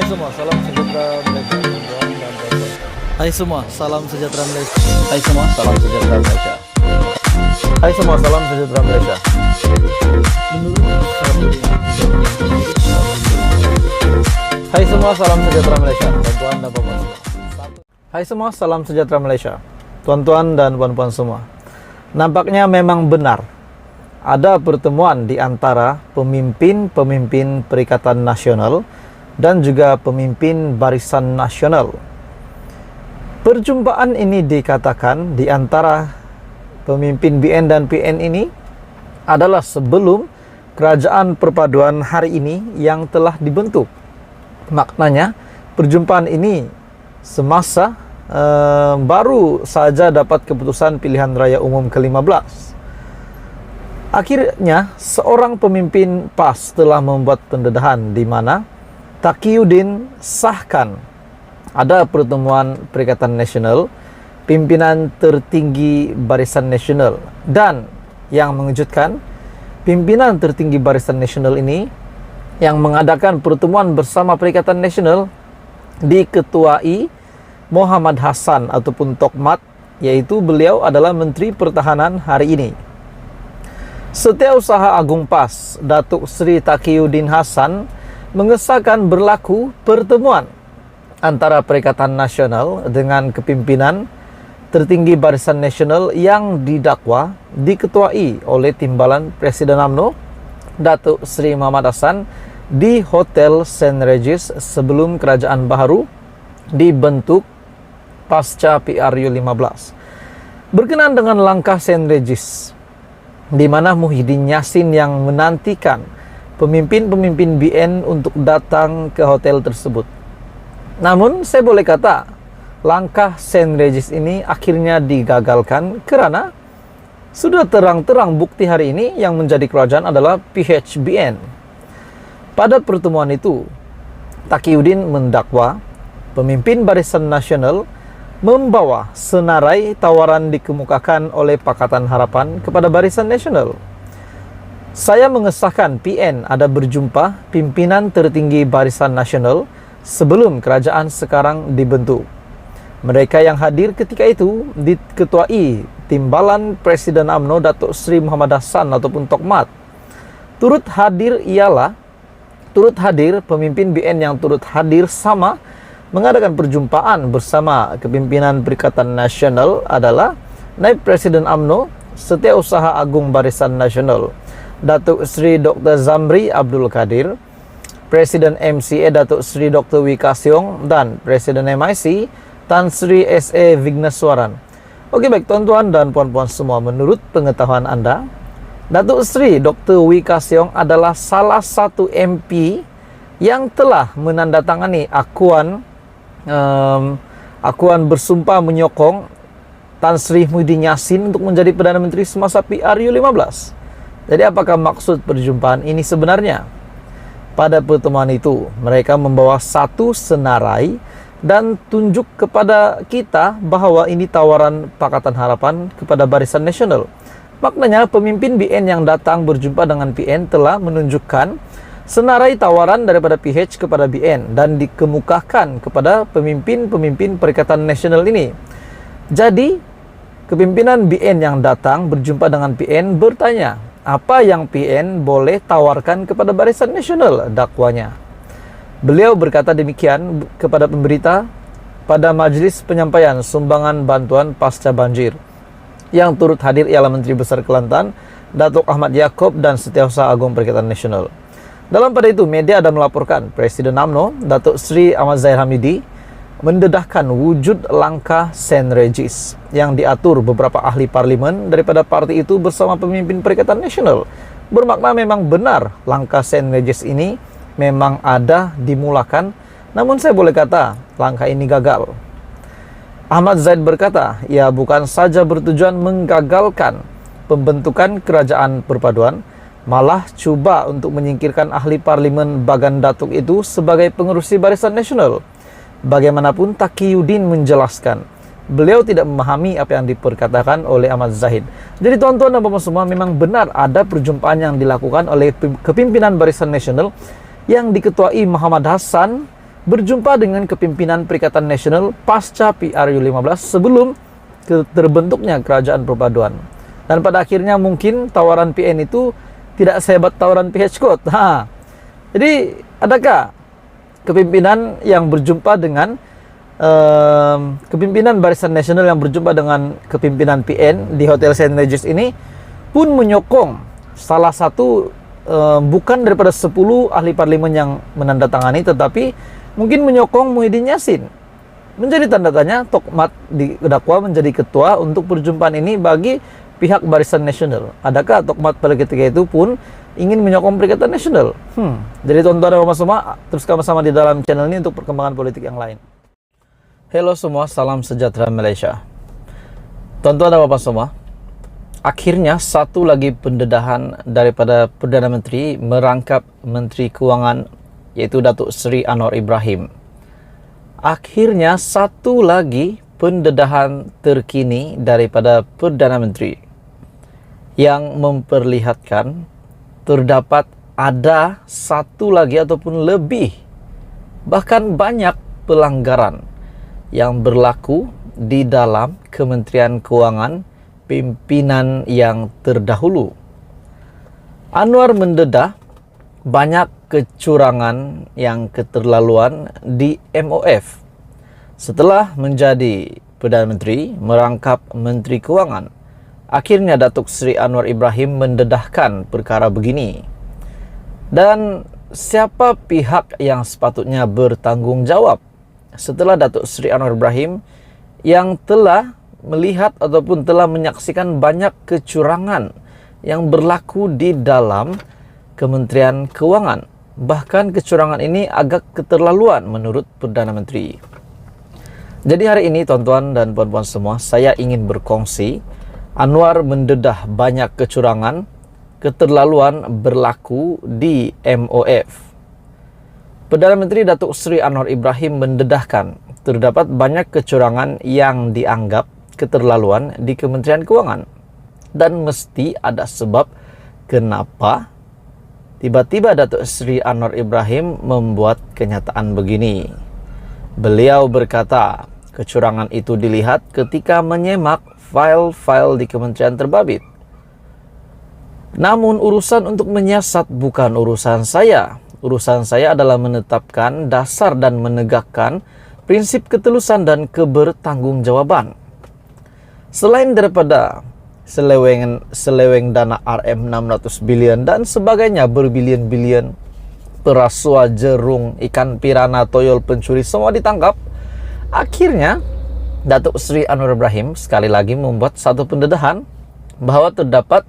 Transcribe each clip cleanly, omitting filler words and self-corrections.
semua, salam sejahtera Malaysia. Hai semua, salam sejahtera Malaysia. Hai semua, salam sejahtera Malaysia. Hai semua, salam sejahtera Malaysia. Hai semua, salam sejahtera Malaysia. Tuan-tuan dan puan-puan semua. Hai semua, salam sejahtera Malaysia. Tuan-tuan dan puan-puan semua. Nampaknya memang benar ada pertemuan di antara pemimpin-pemimpin Perikatan Nasional dan juga pemimpin Barisan Nasional. Perjumpaan ini dikatakan di antara pemimpin BN dan PN ini adalah sebelum kerajaan perpaduan hari ini yang telah dibentuk. Maknanya perjumpaan ini semasa baru saja dapat keputusan pilihan raya umum ke-15. Akhirnya seorang pemimpin PAS telah membuat pendedahan di mana Taqiyuddin sahkan ada pertemuan Perikatan Nasional, pimpinan tertinggi Barisan Nasional, dan yang mengejutkan, pimpinan tertinggi Barisan Nasional ini yang mengadakan pertemuan bersama Perikatan Nasional diketuai Muhammad Hassan ataupun Tokmat, yaitu beliau adalah Menteri Pertahanan hari ini. Setiausaha Agung PAS, Datuk Seri Taqiyuddin Hassan, mengesahkan berlaku pertemuan antara Perikatan Nasional dengan kepimpinan tertinggi Barisan Nasional yang didakwa diketuai oleh Timbalan Presiden UMNO, Datuk Seri Muhammad Hassan, di Hotel St. Regis sebelum Kerajaan Baharu dibentuk pasca PRU 15. Berkenaan dengan langkah St. Regis, di mana Muhyiddin Yassin yang menantikan pemimpin-pemimpin BN untuk datang ke hotel tersebut. Namun saya boleh kata langkah St. Regis ini akhirnya digagalkan kerana sudah terang-terang bukti hari ini yang menjadi kerajaan adalah PHBN. Pada pertemuan itu, Taqiyuddin mendakwa pemimpin Barisan Nasional membawa senarai tawaran dikemukakan oleh Pakatan Harapan kepada Barisan Nasional. Saya mengesahkan PN ada berjumpa pimpinan tertinggi Barisan Nasional sebelum kerajaan sekarang dibentuk. Mereka yang hadir ketika itu diketuai Timbalan Presiden UMNO Datuk Seri Muhammad Hassan ataupun Tokmat. Turut hadir pemimpin BN yang turut hadir sama mengadakan perjumpaan bersama kepimpinan Perikatan Nasional adalah Naib Presiden UMNO Setiausaha Agung Barisan Nasional Datuk Seri Dr. Zamri Abdul Kadir, Presiden MCA Datuk Seri Dr. Wika Siong, dan Presiden MIC Tan Sri S.A. Vigneswaran. Okey, baik tuan-tuan dan puan-puan semua, menurut pengetahuan anda, Datuk Seri Dr. Wika Siong adalah salah satu MP yang telah menandatangani akuan bersumpah menyokong Tan Sri Muhyiddin Yassin untuk menjadi Perdana Menteri semasa PRU 15. Jadi apakah maksud perjumpaan ini sebenarnya? Pada pertemuan itu, mereka membawa satu senarai dan tunjuk kepada kita bahawa ini tawaran Pakatan Harapan kepada Barisan Nasional. Maknanya pemimpin BN yang datang berjumpa dengan PN telah menunjukkan senarai tawaran daripada PH kepada BN dan dikemukakan kepada pemimpin-pemimpin Perikatan Nasional ini. Jadi, kepimpinan BN yang datang berjumpa dengan PN bertanya, apa yang PN boleh tawarkan kepada Barisan Nasional, dakwanya. Beliau berkata demikian kepada pemberita pada majlis penyampaian sumbangan bantuan pasca banjir. Yang turut hadir ialah Menteri Besar Kelantan, Datuk Ahmad Yaakob, dan Setiausaha Agung Perikatan Nasional. Dalam pada itu, media ada melaporkan Presiden UMNO, Datuk Seri Ahmad Zahid Hamidi, mendedahkan wujud langkah St. Regis yang diatur beberapa ahli parlimen daripada parti itu bersama pemimpin Perikatan Nasional. Bermakna memang benar langkah St. Regis ini memang ada dimulakan, namun saya boleh kata langkah ini gagal. Ahmad Zaid berkata, ia bukan saja bertujuan menggagalkan pembentukan kerajaan perpaduan, malah cuba untuk menyingkirkan ahli parlimen Bagan Datuk itu sebagai pengerusi Barisan Nasional. Bagaimanapun Taqiyuddin menjelaskan, beliau tidak memahami apa yang diperkatakan oleh Ahmad Zahid. Jadi tuan-tuan dan puan-puan semua, memang benar ada perjumpaan yang dilakukan oleh kepimpinan Barisan Nasional yang diketuai Muhammad Hassan berjumpa dengan kepimpinan Perikatan Nasional pasca PRU 15 sebelum terbentuknya Kerajaan Perpaduan. Dan pada akhirnya mungkin tawaran PN itu tidak sehebat tawaran PH Code. Jadi adakah kepimpinan yang berjumpa dengan kepimpinan Barisan Nasional yang berjumpa dengan kepimpinan PN di Hotel St. Regis ini pun menyokong salah satu bukan daripada 10 ahli parlimen yang menandatangani, tetapi mungkin menyokong Muhyiddin Yassin. Menjadi tanda tanya, Tokmat didakwa menjadi ketua untuk perjumpaan ini bagi pihak Barisan Nasional. Adakah Tokmat pada ketika itu pun ingin menyokong Perikatan Nasional? Jadi tuan-tuan dan puan semua, terus sama-sama di dalam channel ini untuk perkembangan politik yang lain. Halo semua, salam sejahtera Malaysia. Tuan-tuan dan puan semua, akhirnya satu lagi pendedahan daripada Perdana Menteri merangkap Menteri Kewangan, yaitu Datuk Seri Anwar Ibrahim. Akhirnya satu lagi pendedahan terkini daripada Perdana Menteri yang memperlihatkan terdapat ada satu lagi ataupun lebih, bahkan banyak pelanggaran yang berlaku di dalam Kementerian Kewangan pimpinan yang terdahulu. Anwar mendedah banyak kecurangan yang keterlaluan di MOF. Setelah menjadi Perdana Menteri merangkap Menteri Kewangan, akhirnya Datuk Seri Anwar Ibrahim mendedahkan perkara begini. Dan siapa pihak yang sepatutnya bertanggungjawab setelah Datuk Seri Anwar Ibrahim yang telah melihat ataupun telah menyaksikan banyak kecurangan yang berlaku di dalam Kementerian Kewangan. Bahkan kecurangan ini agak keterlaluan menurut Perdana Menteri. Jadi hari ini tuan-tuan dan puan-puan semua, saya ingin berkongsi Anwar mendedah banyak kecurangan, keterlaluan berlaku di MOF. Perdana Menteri Datuk Seri Anwar Ibrahim mendedahkan terdapat banyak kecurangan yang dianggap keterlaluan di Kementerian Kewangan. Dan mesti ada sebab kenapa tiba-tiba Datuk Seri Anwar Ibrahim membuat kenyataan begini. Beliau berkata, kecurangan itu dilihat ketika menyemak file-file di kementerian terbabit. Namun urusan untuk menyiasat bukan urusan saya. Urusan saya adalah menetapkan dasar dan menegakkan prinsip ketulusan dan kebertanggungjawaban. Selain daripada seleweng dana RM 600 bilion dan sebagainya berbilion-bilion, perasua, jerung, ikan pirana, toyol, pencuri semua ditangkap. Akhirnya Datuk Seri Anwar Ibrahim sekali lagi membuat satu pendedahan bahwa terdapat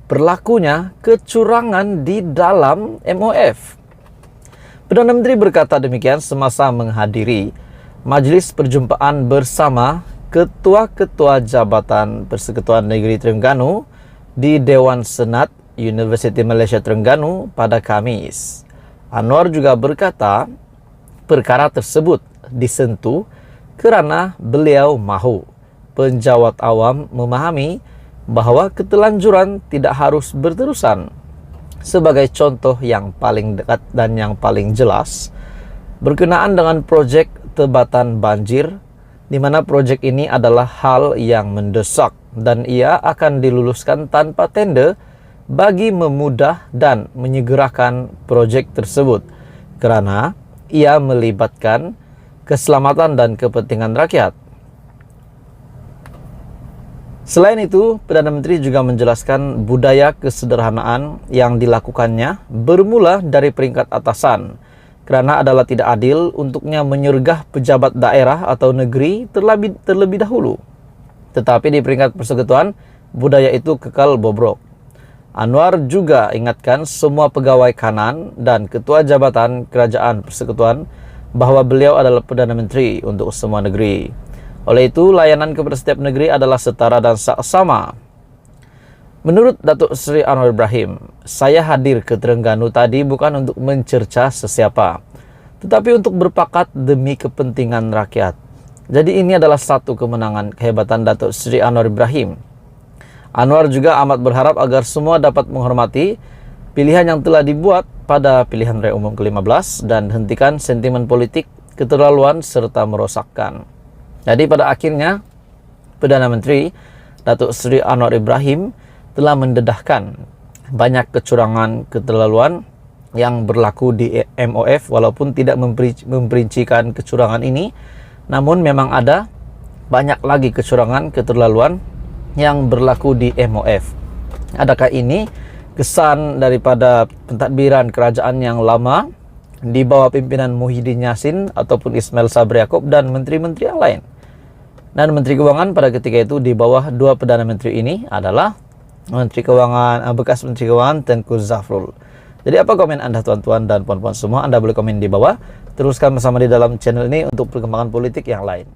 berlakunya kecurangan di dalam MOF. Perdana Menteri berkata demikian semasa menghadiri majlis perjumpaan bersama Ketua-Ketua Jabatan Persekutuan Negeri Terengganu di Dewan Senat Universiti Malaysia Terengganu pada Khamis. Anwar juga berkata perkara tersebut disentuh kerana beliau mahu penjawat awam memahami bahawa ketelanjuran tidak harus berterusan. Sebagai contoh yang paling dekat dan yang paling jelas, berkenaan dengan projek tebatan banjir, di mana projek ini adalah hal yang mendesak dan ia akan diluluskan tanpa tender bagi memudah dan menyegerakan projek tersebut kerana ia melibatkan keselamatan dan kepentingan rakyat. Selain itu, Perdana Menteri juga menjelaskan budaya kesederhanaan yang dilakukannya bermula dari peringkat atasan kerana adalah tidak adil untuknya menyergah pejabat daerah atau negeri terlebih dahulu. Tetapi di peringkat persekutuan, budaya itu kekal bobrok. Anwar juga ingatkan semua pegawai kanan dan ketua jabatan kerajaan persekutuan bahawa beliau adalah Perdana Menteri untuk semua negeri. Oleh itu, layanan kepada setiap negeri adalah setara dan sama. Menurut Datuk Seri Anwar Ibrahim, saya hadir ke Terengganu tadi bukan untuk mencerca sesiapa, tetapi untuk berpakat demi kepentingan rakyat. Jadi ini adalah satu kemenangan kehebatan Datuk Seri Anwar Ibrahim. Anwar juga amat berharap agar semua dapat menghormati pilihan yang telah dibuat pada pilihan raya umum ke-15 dan hentikan sentimen politik keterlaluan serta merosakkan. Jadi pada akhirnya Perdana Menteri Datuk Seri Anwar Ibrahim telah mendedahkan banyak kecurangan keterlaluan yang berlaku di MOF, walaupun tidak memperincikan kecurangan ini, namun memang ada banyak lagi kecurangan keterlaluan yang berlaku di MOF. Adakah ini kesan daripada pentadbiran kerajaan yang lama di bawah pimpinan Muhyiddin Yassin ataupun Ismail Sabri Yaakob dan menteri-menteri yang lain? Dan Menteri Keuangan pada ketika itu di bawah dua Perdana Menteri ini adalah bekas Menteri Keuangan Tengku Zafrul. Jadi apa komen Anda tuan-tuan dan puan-puan semua? Anda boleh komen di bawah. Teruskan bersama di dalam channel ini untuk perkembangan politik yang lain.